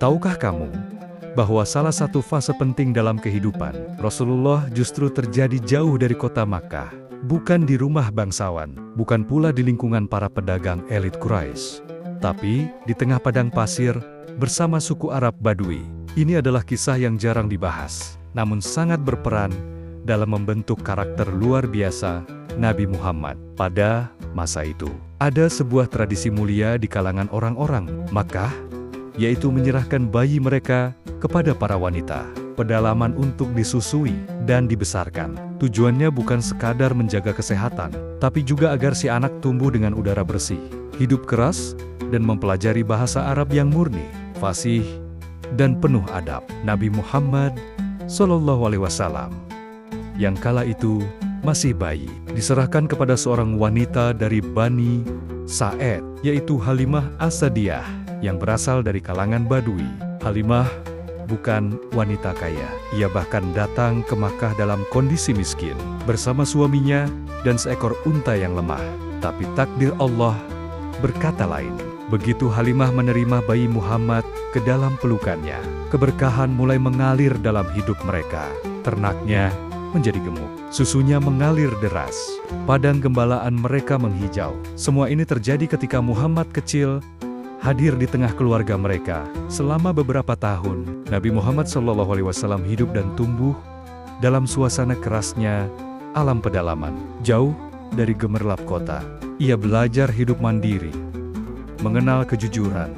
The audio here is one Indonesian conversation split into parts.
Tahukah kamu bahwa salah satu fase penting dalam kehidupan Rasulullah justru terjadi jauh dari kota Makkah, bukan di rumah bangsawan, bukan pula di lingkungan para pedagang elit Quraisy, tapi di tengah padang pasir bersama suku Arab Badui. Ini adalah kisah yang jarang dibahas, namun sangat berperan dalam membentuk karakter luar biasa Nabi Muhammad pada masa itu. Ada sebuah tradisi mulia di kalangan orang-orang Makkah, yaitu menyerahkan bayi mereka kepada para wanita pedalaman untuk disusui dan dibesarkan. Tujuannya bukan sekadar menjaga kesehatan, tapi juga agar si anak tumbuh dengan udara bersih, hidup keras, dan mempelajari bahasa Arab yang murni, fasih, dan penuh adab. Nabi Muhammad SAW, yang kala itu masih bayi, diserahkan kepada seorang wanita dari Bani Sa'ed, yaitu Halimah As-Sa'diyah, yang berasal dari kalangan Badui. Halimah bukan wanita kaya. Ia bahkan datang ke Makkah dalam kondisi miskin, bersama suaminya dan seekor unta yang lemah. Tapi takdir Allah berkata lain. Begitu Halimah menerima bayi Muhammad ke dalam pelukannya, keberkahan mulai mengalir dalam hidup mereka. Ternaknya menjadi gemuk, susunya mengalir deras, padang gembalaan mereka menghijau. Semua ini terjadi ketika Muhammad kecil hadir di tengah keluarga mereka. Selama beberapa tahun, Nabi Muhammad SAW hidup dan tumbuh dalam suasana kerasnya alam pedalaman, jauh dari gemerlap kota. Ia belajar hidup mandiri, mengenal kejujuran,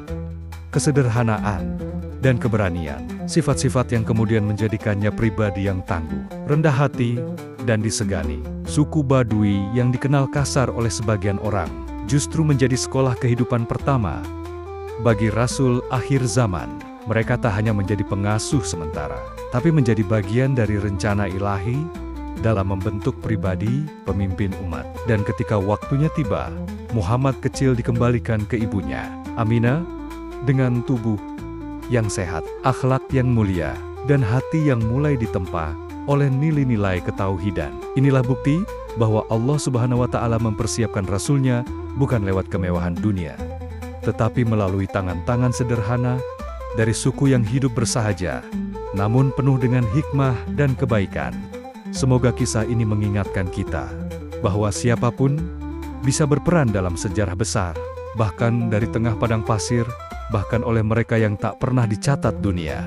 kesederhanaan, dan keberanian. Sifat-sifat yang kemudian menjadikannya pribadi yang tangguh, rendah hati, dan disegani. Suku Badui yang dikenal kasar oleh sebagian orang, justru menjadi sekolah kehidupan pertama bagi Rasul akhir zaman. Mereka tak hanya menjadi pengasuh sementara, tapi menjadi bagian dari rencana ilahi dalam membentuk pribadi pemimpin umat. Dan ketika waktunya tiba, Muhammad kecil dikembalikan ke ibunya, Aminah, dengan tubuh yang sehat, akhlak yang mulia, dan hati yang mulai ditempa oleh nilai-nilai ketauhidan. Inilah bukti bahwa Allah Subhanahu wa Ta'ala mempersiapkan Rasulnya bukan lewat kemewahan dunia, tetapi melalui tangan-tangan sederhana dari suku yang hidup bersahaja, namun penuh dengan hikmah dan kebaikan. Semoga kisah ini mengingatkan kita bahwa siapapun bisa berperan dalam sejarah besar, bahkan dari tengah padang pasir, bahkan oleh mereka yang tak pernah dicatat dunia.